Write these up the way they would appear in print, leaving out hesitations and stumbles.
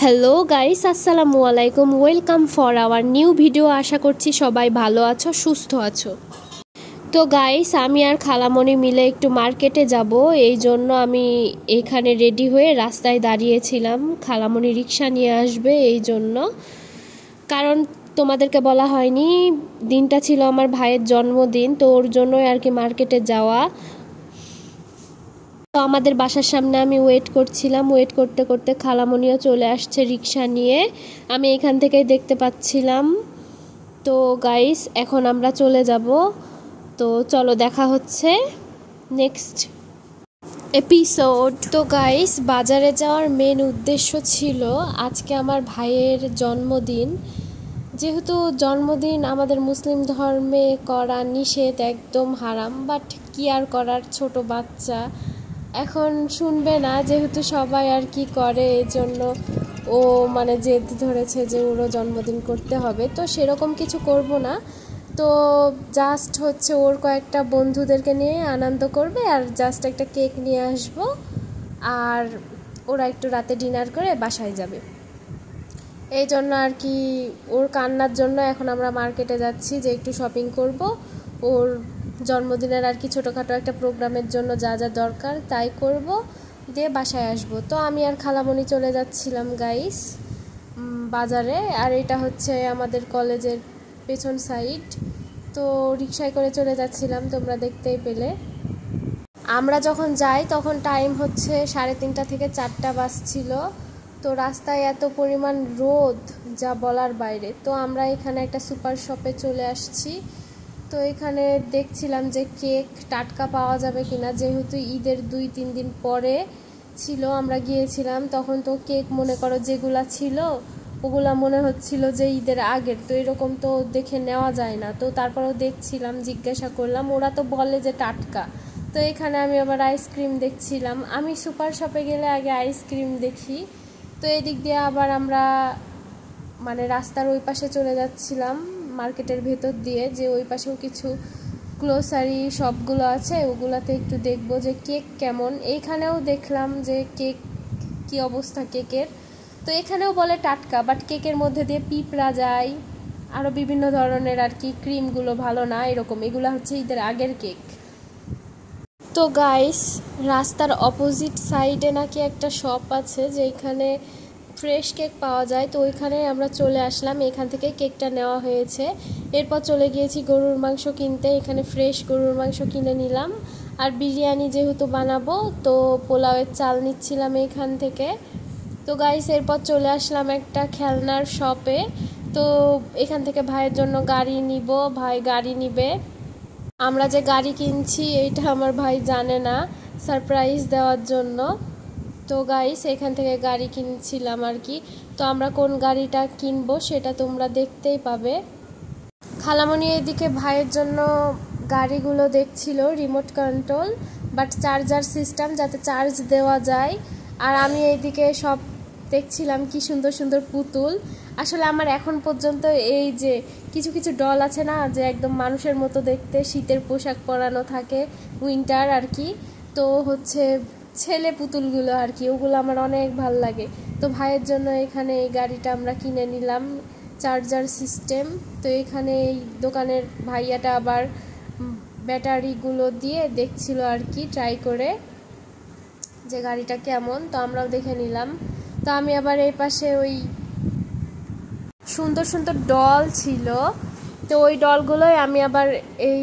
Hello guys, আসসালামু আলাইকুম। Welcome for our new video. আশা করছি সবাই ভালো আছো, সুস্থ আছো। তো গাইস, আমি আর খালামণি মিলে একটু মার্কেটে যাব, এই জন্য আমি এখানে রেডি হয়ে রাস্তায় দাঁড়িয়েছিলাম। খালামণি রিক্সা নিয়ে আসবে এই জন্য, কারণ তোমাদেরকে বলা হয়নি, দিনটা ছিল আমার ভাইয়ের জন্মদিন, তো ওর জন্যই আর কি মার্কেটে যাওয়া। তো আমাদের বাসার সামনে আমি ওয়েট করছিলাম, ওয়েট করতে করতে খালামণিও চলে আসছে রিক্সা নিয়ে, আমি এখান থেকেই দেখতে পাচ্ছিলাম। তো গাইস, এখন আমরা চলে যাব। তো চলো, দেখা হচ্ছে নেক্সট এপিসোড। তো গাইস, বাজারে যাওয়ার মেন উদ্দেশ্য ছিল আজকে আমার ভাইয়ের জন্মদিন। যেহেতু জন্মদিন আমাদের মুসলিম ধর্মে করা নিষেধ, একদম হারাম, বাট কি আর করার, ছোট বাচ্চা এখন শুনবে না, যেহেতু সবাই আর কি করে, এজন্য ও মানে জেদ ধরেছে যে ওরও জন্মদিন করতে হবে। তো সেরকম কিছু করব না, তো জাস্ট হচ্ছে ওর কয়েকটা বন্ধুদেরকে নিয়ে আনন্দ করবে, আর জাস্ট একটা কেক নিয়ে আসব, আর ওরা একটু রাতে ডিনার করে বাসায় যাবে। এই জন্য আর কি ওর কান্নার জন্য এখন আমরা মার্কেটে যাচ্ছি, যে একটু শপিং করব, ওর জন্মদিনের আর কি ছোটোখাটো একটা প্রোগ্রামের জন্য যা যা দরকার তাই করব, দিয়ে বাসায় আসব। তো আমি আর খালামণি চলে যাচ্ছিলাম গাইস বাজারে, আর এটা হচ্ছে আমাদের কলেজের পেছন সাইড। তো রিক্সায় করে চলে যাচ্ছিলাম, তোমরা দেখতেই পেলে। আমরা যখন যাই তখন টাইম হচ্ছে 3:30 থেকে 4টা বাজছিল। তো রাস্তায় এত পরিমাণ রোদ, যা বলার বাইরে। তো আমরা এখানে একটা সুপার শপে চলে আসছি। তো এখানে দেখছিলাম যে কেক টাটকা পাওয়া যাবে কিনা, যেহেতু ঈদের 2-3 দিন পরে ছিল আমরা গিয়েছিলাম, তখন তো কেক মনে করো যেগুলা ছিল ওগুলা মনে হচ্ছিল যে ঈদের আগের, তো এরকম তো দেখে নেওয়া যায় না। তো তারপরেও দেখছিলাম, জিজ্ঞাসা করলাম, ওরা তো বলে যে টাটকা। তো এখানে আমি আবার আইসক্রিম দেখছিলাম, আমি সুপার শপে গেলে আগে আইসক্রিম দেখি। তো এদিক দিয়ে আবার আমরা মানে রাস্তার ওই পাশে চলে যাচ্ছিলাম, মার্কেটের ভেতর দিয়ে, যে ওই পাশেও কিছু গ্লোসারি শপগুলো আছে, ওগুলাতে একটু দেখবো যে কেক কেমন। এইখানেও দেখলাম যে কেক কি অবস্থা কেকের। তো এখানেও বলে টাটকা, বাট কেকের মধ্যে দিয়ে পিঁপড়া যায়, আরও বিভিন্ন ধরনের আর কি, ক্রিমগুলো ভালো না এরকম, এগুলো হচ্ছে ঈদের আগের কেক। তো গাইস, রাস্তার অপোজিট সাইডে নাকি একটা শপ আছে যেখানে ফ্রেশ কেক পাওয়া যায়, তো ওইখানে আমরা চলে আসলাম, এখান থেকে কেকটা নেওয়া হয়েছে। এরপর চলে গিয়েছি গরুর মাংস কিনতে, এখানে ফ্রেশ গরুর মাংস কিনে নিলাম। আর বিরিয়ানি যেহেতু বানাবো, তো পোলাওয়ের চাল নিচ্ছিলাম এখান থেকে। তো গাইস, এরপর চলে আসলাম একটা খেলনার শপে। তো এখান থেকে ভাইয়ের জন্য গাড়ি নিব, ভাই গাড়ি নিবে। আমরা যে গাড়ি কিনছি এইটা আমার ভাই জানে না, সারপ্রাইজ দেওয়ার জন্য। তো গাইস, এখান থেকে গাড়ি কিনছিলাম আর কি। তো আমরা কোন গাড়িটা কিনবো সেটা তোমরা দেখতেই পাবে। খালামণি এদিকে ভাইয়ের জন্য গাড়িগুলো দেখছিল, remote control but charger system, যাতে চার্জ দেওয়া যায়। আর আমি এইদিকে সব দেখছিলাম কি সুন্দর সুন্দর পুতুল। আসলে আমার এখন পর্যন্ত এই যে কিছু কিছু ডল আছে না, যে একদম মানুষের মতো দেখতে, শীতের পোশাক পরানো থাকে, উইন্টার আর কি, তো হচ্ছে ছেলে পুতুলগুলো আর কি, ওগুলো আমার অনেক ভাল লাগে। তো ভাইয়ের জন্য এখানে এই গাড়িটা আমরা কিনে নিলাম, চার্জার সিস্টেম। তো এখানে এই দোকানের ভাইয়াটা আবার ব্যাটারিগুলো দিয়ে দেখছিল আর কি, ট্রাই করে যে গাড়িটা কেমন। তো আমরাও দেখে নিলাম। তো আমি আবার এই পাশে ওই সুন্দর সুন্দর ডল ছিল, তো ওই ডলগুলোই আমি আবার এই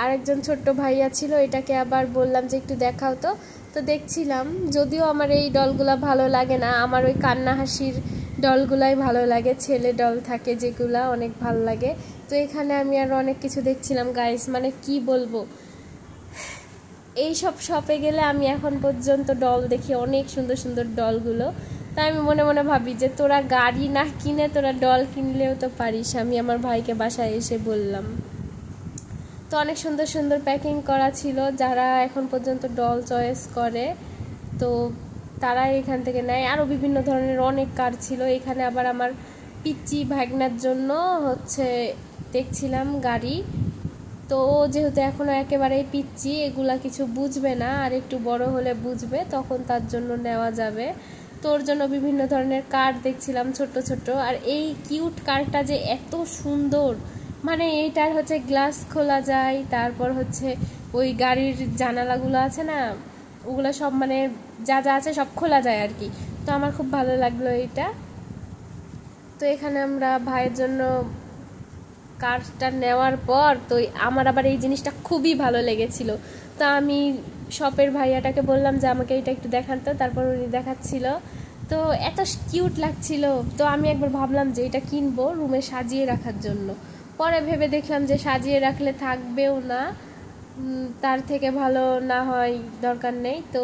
আরেকজন ছোট্ট ভাইয়া ছিল, এটাকে আবার বললাম যে একটু দেখাও। তো তো দেখছিলাম, যদিও আমার এই ডলগুলা ভালো লাগে না, আমার ওই কান্না হাসির ডলগুলাই ভালো লাগে, ছেলে ডল থাকে যেগুলা, অনেক ভালো লাগে। তো এখানে আমি আর অনেক কিছু দেখছিলাম গাইস, মানে কি বলবো, এই সব শপে গেলে আমি এখন পর্যন্ত ডল দেখি, অনেক সুন্দর সুন্দর ডলগুলো। তাই আমি মনে মনে ভাবি যে তোরা গাড়ি না কিনে তোরা ডল কিনলেও তো পারিস, আমি আমার ভাইকে বাসায় এসে বললাম। তো অনেক সুন্দর সুন্দর প্যাকিং করা ছিল, যারা এখন পর্যন্ত ডল চয়েস করে তো তারা এখান থেকে নেয়। আরও বিভিন্ন ধরনের অনেক কার ছিল এখানে। আবার আমার পিচ্চি ভাগনার জন্য হচ্ছে দেখছিলাম গাড়ি। তো যেহেতু এখনও একেবারেই পিচ্চি, এগুলা কিছু বুঝবে না, আর একটু বড় হলে বুঝবে, তখন তার জন্য নেওয়া যাবে। তো ওর জন্য বিভিন্ন ধরনের কার দেখছিলাম ছোট ছোট। আর এই কিউট কারটা যে এত সুন্দর, মানে এইটার হচ্ছে গ্লাস খোলা যায়, তারপর হচ্ছে ওই গাড়ির জানালাগুলো আছে না, ওগুলো সব মানে যা যা আছে সব খোলা যায় আর কি। তো আমার খুব ভালো লাগলো এইটা। তো এখানে আমরা ভাইয়ের জন্য কারটা নেওয়ার পর তো আমার আবার এই জিনিসটা খুবই ভালো লেগেছিল। তো আমি শপের ভাইয়াটাকে বললাম যে আমাকে এটা একটু দেখান, তো তারপর উনি দেখাচ্ছিল। তো এত কিউট লাগছিল, তো আমি একবার ভাবলাম যে এটা কিনবো রুমে সাজিয়ে রাখার জন্য। পরে ভেবে দেখলাম যে সাজিয়ে রাখলে থাকবেও না, তার থেকে ভালো না হয় দরকার নেই। তো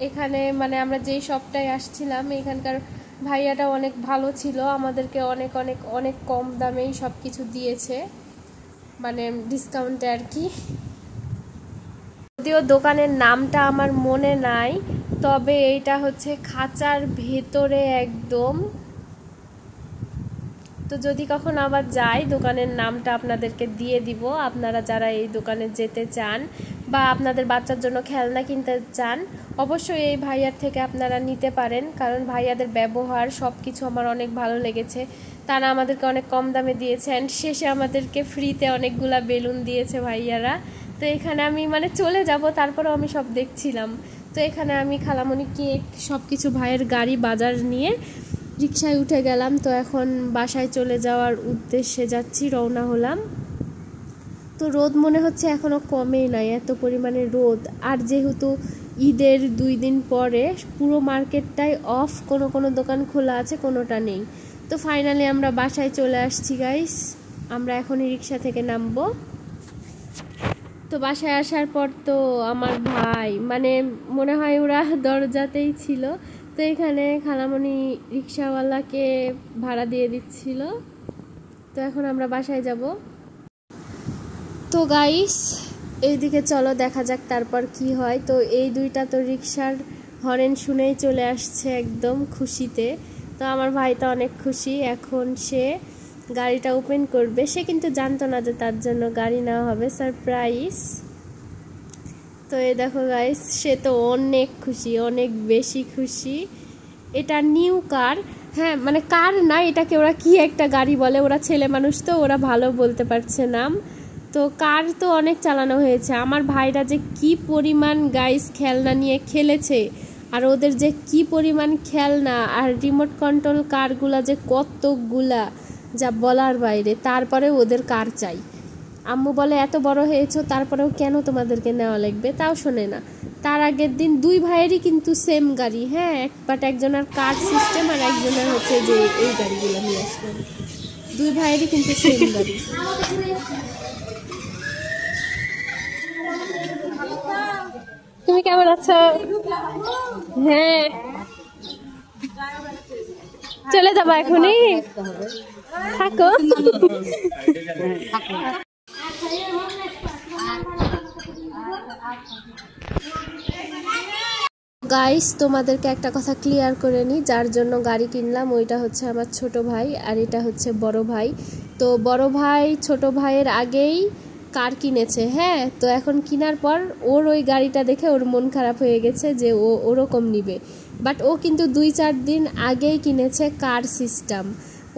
এখানে মানে আমরা যেই শপটায় আসছিলাম এখানকার ভাইয়াটা অনেক ভালো ছিল, আমাদেরকে অনেক অনেক অনেক কম দামেই সব কিছু দিয়েছে, মানে ডিসকাউন্টে আর কি। যদিও দোকানের নামটা আমার মনে নাই, তবে এইটা হচ্ছে খাঁচার ভেতরে একদম। তো যদি কখন আবার যাই দোকানের নামটা আপনাদেরকে দিয়ে দিব, আপনারা যারা এই দোকানে যেতে চান বা আপনাদের বাচ্চার জন্য খেলনা কিনতে চান অবশ্যই এই ভাইয়ার থেকে আপনারা নিতে পারেন, কারণ ভাইয়াদের ব্যবহার সব কিছু আমার অনেক ভালো লেগেছে। তারা আমাদেরকে অনেক কম দামে দিয়েছে, অ্যান্ড শেষে আমাদেরকে ফ্রিতে অনেকগুলা বেলুন দিয়েছে ভাইয়ারা। তো এখানে আমি মানে চলে যাব, তারপরেও আমি সব দেখছিলাম। তো এখানে আমি খালামণি কেক সব কিছু ভাইয়ের গাড়ি বাজার নিয়ে রিকশায় উঠে গেলাম। তো এখন বাসায় চলে যাওয়ার উদ্দেশ্যে যাচ্ছি, রওনা হলাম। তো রোদ মনে হচ্ছে এখনও কমেই নাই, এত পরিমাণে রোদ। আর যেহেতু ঈদের 2 দিন পরে পুরো মার্কেটটাই অফ, কোনো কোনো দোকান খোলা আছে, কোনোটা নেই। তো ফাইনালি আমরা বাসায় চলে আসছি গাইস, আমরা এখনই রিকশা থেকে নামবো। তো বাসায় আসার পর তো আমার ভাই মানে মনে হয় ওরা দরজাতেই ছিল। তো এখানে খালামণি রিক্সাওয়ালাকে ভাড়া দিয়ে দিচ্ছিল। তো এখন আমরা বাসায় যাব। তো গাইস এইদিকে চলো দেখা যাক তারপর কি হয়। তো এই দুইটা তো রিক্সার হরেন শুনেই চলে আসছে একদম খুশিতে। তো আমার ভাই তো অনেক খুশি, এখন সে গাড়িটা ওপেন করবে। সে কিন্তু জানতো না যে তার জন্য গাড়ি নেওয়া হবে, সারপ্রাইজ। তো এই দেখো গাইস, সে তো অনেক খুশি, অনেক বেশি খুশি। এটা নিউ কার, হ্যাঁ মানে কার না, এটাকে ওরা কি একটা গাড়ি বলে, ওরা ছেলে মানুষ তো ওরা ভালো বলতে পারছে নাম। তো কার তো অনেক চালানো হয়েছে। আমার ভাইরা যে কি পরিমাণ গাইস খেলনা নিয়ে খেলেছে, আর ওদের যে কি পরিমাণ খেলনা আর রিমোট কন্ট্রোল কারগুলা যে কতগুলা, যা বলার বাইরে। তারপরে ওদের কার চাই। আম্মু বলে এত বড় হয়েছো তারপরেও কেন তোমাদেরকে নেওয়া লাগবে, তাও শোনে না। তার আগের দিন 2 ভাইয়েরই কিন্তু সেম গাড়ি, হ্যাঁ, বাট একজনের কার সিস্টেম আর একজনের হচ্ছে যে এই গাড়িগুলো নিয়ে আসলাম। 2 ভাইয়েরই কিন্তু সেম গাড়ি। তুমি কেমন আছো? হ্যাঁ, চলে যাবো এখনই, থাকো। গাইস তোমাদেরকে একটা কথা ক্লিয়ার করে নিই, যার জন্য গাড়ি কিনলাম ওইটা হচ্ছে আমার ছোট ভাই, আর এটা হচ্ছে বড় ভাই। তো বড় ভাই ছোট ভাইয়ের আগেই কার কিনেছে, হ্যাঁ। তো এখন কেনার পর ওর ওই গাড়িটা দেখে ওর মন খারাপ হয়ে গেছে যে ও ওরকম নিবে, বাট ও কিন্তু 2-4 দিন আগেই কিনেছে কার সিস্টেম।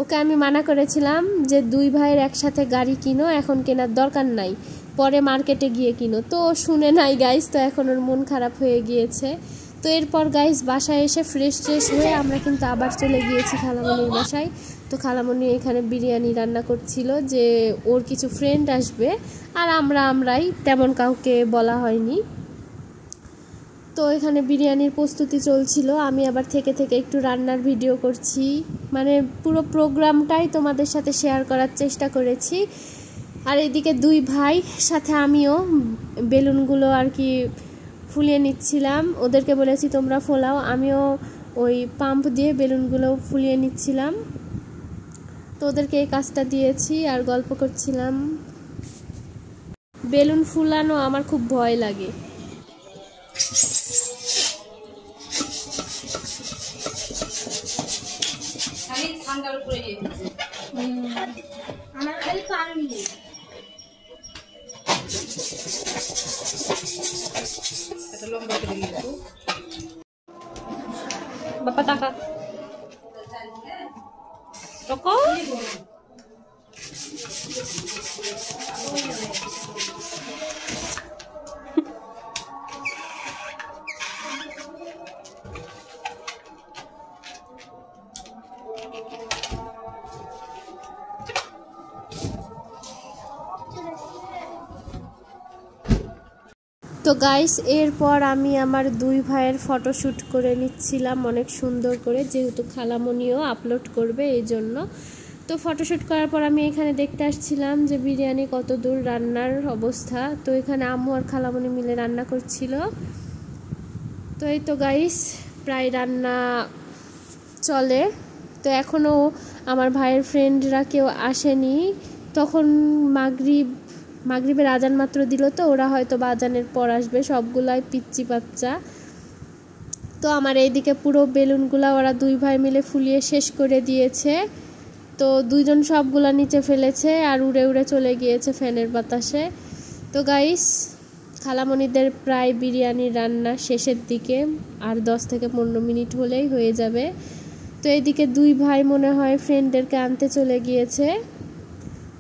ওকে আমি মানা করেছিলাম যে 2 ভাইয়ের একসাথে গাড়ি কিনো, এখন কেনার দরকার নাই, পরে মার্কেটে গিয়ে কিনো। তো শুনে নাই গাইস, তো এখন ওর মন খারাপ হয়ে গিয়েছে। তো এরপর গাইস বাসায় এসে ফ্রেশ হয়ে আমরা কিন্তু আবার চলে গিয়েছি খালামণির বাসায়। তো খালামণি এখানে বিরিয়ানি রান্না করছিল, যে ওর কিছু ফ্রেন্ড আসবে, আর আমরাই তেমন কাউকে বলা হয়নি। তো এখানে বিরিয়ানির প্রস্তুতি চলছিল, আমি আবার থেকে একটু রান্নার ভিডিও করছি, মানে পুরো প্রোগ্রামটাই তোমাদের সাথে শেয়ার করার চেষ্টা করেছি। আর এদিকে 2 ভাই সাথে আমিও বেলুনগুলো আর কি ফুলিয়ে নিচ্ছিলাম, ওদেরকে বলেছি তোমরা ফোলাও, আমিও ওই পাম্প দিয়ে বেলুনগুলো ফুলিয়ে নিচ্ছিলাম। তো ওদেরকে এই কাজটা দিয়েছি আর গল্প করছিলাম। বেলুন ফুলানো আমার খুব ভয় লাগে। বাবা টাকা টাকা তো গাইস এরপর আমি আমার দুই ভাইয়ের ফটোশ্যুট করে নিচ্ছিলাম অনেক সুন্দর করে, যেহেতু খালামণিও আপলোড করবে এই জন্য। তো ফটোশ্যুট করার পর আমি এখানে দেখতে আসছিলাম যে বিরিয়ানি কত দূর রান্নার অবস্থা। তো এখানে আম্মু আর খালামণি মিলে রান্না করছিল। তো এই তো গাইস প্রায় রান্না চলে। তো এখনও আমার ভাইয়ের ফ্রেন্ডরা কেউ আসেনি, তখন মাগরিবের আজান মাত্র দিল, তো ওরা হয়তো আজানের পর আসবে, সবগুলাই পিচ্চি বাচ্চা। তো আমার এইদিকে পুরো বেলুনগুলা ওরা দুই ভাই মিলে ফুলিয়ে শেষ করে দিয়েছে। তো দুইজন সবগুলা নিচে ফেলেছে আর উড়ে উড়ে চলে গিয়েছে ফ্যানের বাতাসে। তো গাইস খালামণিদের প্রায় বিরিয়ানি রান্না শেষের দিকে, আর 10 থেকে 15 মিনিট হলেই হয়ে যাবে। তো এইদিকে দুই ভাই মনে হয় ফ্রেন্ডদেরকে আনতে চলে গিয়েছে।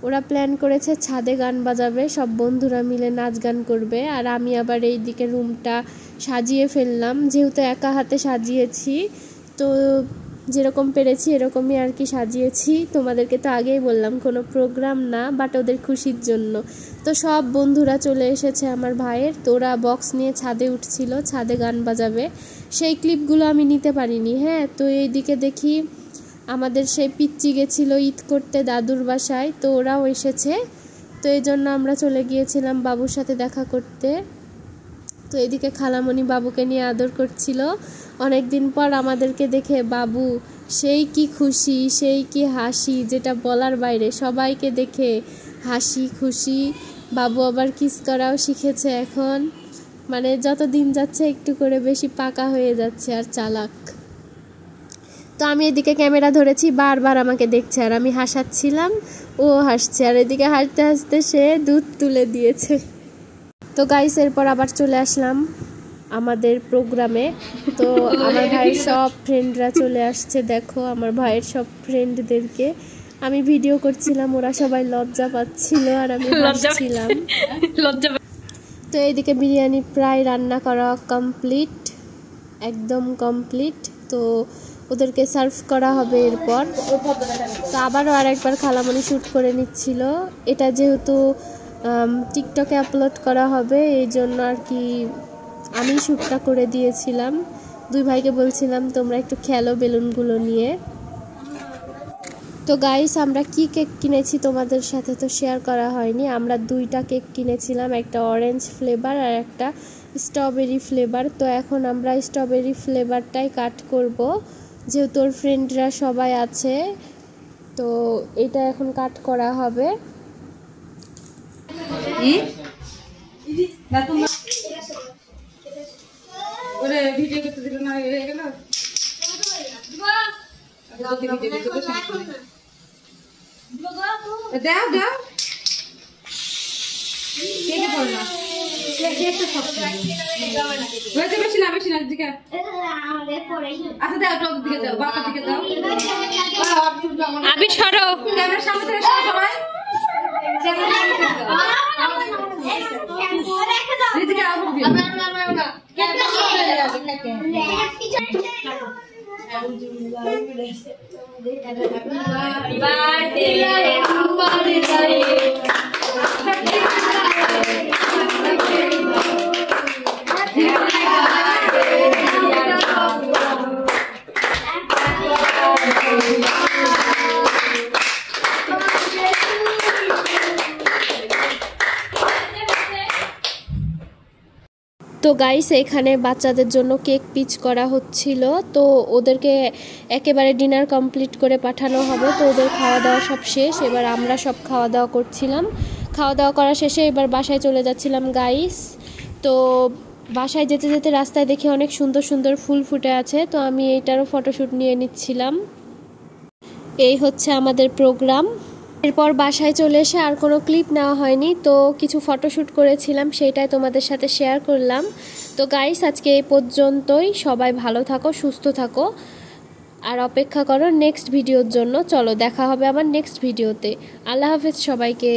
ওরা প্ল্যান করেছে ছাদে গান বাজাবে, সব বন্ধুরা মিলে নাচ গান করবে। আর আমি আবার এই দিকে রুমটা সাজিয়ে ফেললাম, যেহেতু একা হাতে সাজিয়েছি, তো যেরকম পেরেছি এরকমই আর কি সাজিয়েছি। তোমাদেরকে তো আগেই বললাম কোনো প্রোগ্রাম না, বাট ওদের খুশির জন্য। তো সব বন্ধুরা চলে এসেছে আমার ভাইয়ের, তো ওরা বক্স নিয়ে ছাদে উঠছিল, ছাদে গান বাজাবে। সেই ক্লিপগুলো আমি নিতে পারিনি। হ্যাঁ, তো এইদিকে দেখি আমাদের সেই পিচ্চি গেছিলো ঈদ করতে দাদুর বাসায়, তো ওরাও এসেছে। তো এই জন্য আমরা চলে গিয়েছিলাম বাবুর সাথে দেখা করতে। তো এদিকে খালামণি বাবুকে নিয়ে আদর করছিল। অনেক দিন পর আমাদেরকে দেখে বাবু সেই কি খুশি, সেই কি হাসি, যেটা বলার বাইরে। সবাইকে দেখে হাসি খুশি। বাবু আবার কিস করাও শিখেছে এখন, মানে যত দিন যাচ্ছে একটু করে বেশি পাকা হয়ে যাচ্ছে আর চালাক। তো আমি এদিকে ক্যামেরা ধরেছি, বারবার আমাকে দেখছে আর আমি হাসাচ্ছিলাম, ও হাসছে, আর এদিকে হাসতে হাসতে সে দুধ তুলে দিয়েছে। তো গাইস এরপর আবার চলে আসলাম আমাদের প্রোগ্রামে। তো আমার ভাইয়ের সব ফ্রেন্ডরা চলে আসছে, দেখো আমার ভাইয়ের সব ফ্রেন্ডদেরকে আমি ভিডিও করছিলাম, ওরা সবাই লজ্জা পাচ্ছিল আর আমি হাসছিলাম। তো এইদিকে বিরিয়ানি প্রায় রান্না করা কমপ্লিট, একদম কমপ্লিট। তো ওদেরকে সার্ভ করা হবে এরপর। তো আবারও আরেকবার খালামণি শ্যুট করে নিচ্ছিল। এটা যেহেতু টিকটকে আপলোড করা হবে এই জন্য আর কি আমি শ্যুটটা করে দিয়েছিলাম। দুই ভাইকে বলছিলাম তোমরা একটু খেলো বেলুনগুলো নিয়ে। তো গাইস আমরা কি কেক কিনেছি তোমাদের সাথে তো শেয়ার করা হয়নি। আমরা দুইটা কেক কিনেছিলাম, একটা অরেঞ্জ ফ্লেভার আর একটা স্ট্রবেরি ফ্লেভার। তো এখন আমরা স্ট্রবেরি ফ্লেভারটাই কাট করব, যেহেতু ওর ফ্রেন্ডরা সবাই আছে। তো এটা এখন কাট করা হবে। আবি সরো ক্যামেরার সামনে থেকে সবাই তো গাইস এখানে বাচ্চাদের জন্য কেক পিচ করা হচ্ছিল। তো ওদেরকে একেবারে ডিনার কমপ্লিট করে পাঠানো হবে। তো ওদের খাওয়া দাওয়া সব শেষ, এবার আমরা সব খাওয়া দাওয়া করছিলাম। খাওয়া দাওয়া করা শেষে এবার বাসায় চলে যাচ্ছিলাম গাইস। তো বাসায় যেতে যেতে রাস্তায় দেখি অনেক সুন্দর সুন্দর ফুল ফুটে আছে, তো আমি এইটারও ফটোশ্যুট নিয়ে নিচ্ছিলাম। এই হচ্ছে আমাদের প্রোগ্রাম। এরপর বাসায় চলে এসে আর কোনো ক্লিপ নেওয়া হয়নি, তো কিছু ফটোশ্যুট করেছিলাম সেটাই তোমাদের সাথে শেয়ার করলাম। তো গাইস আজকে এই পর্যন্তই, সবাই ভালো থাকো সুস্থ থাকো। আর অপেক্ষা করো নেক্সট ভিডিওর জন্য। চলো দেখা হবে আমার নেক্সট ভিডিওতে। আল্লাহ হাফেজ সবাইকে।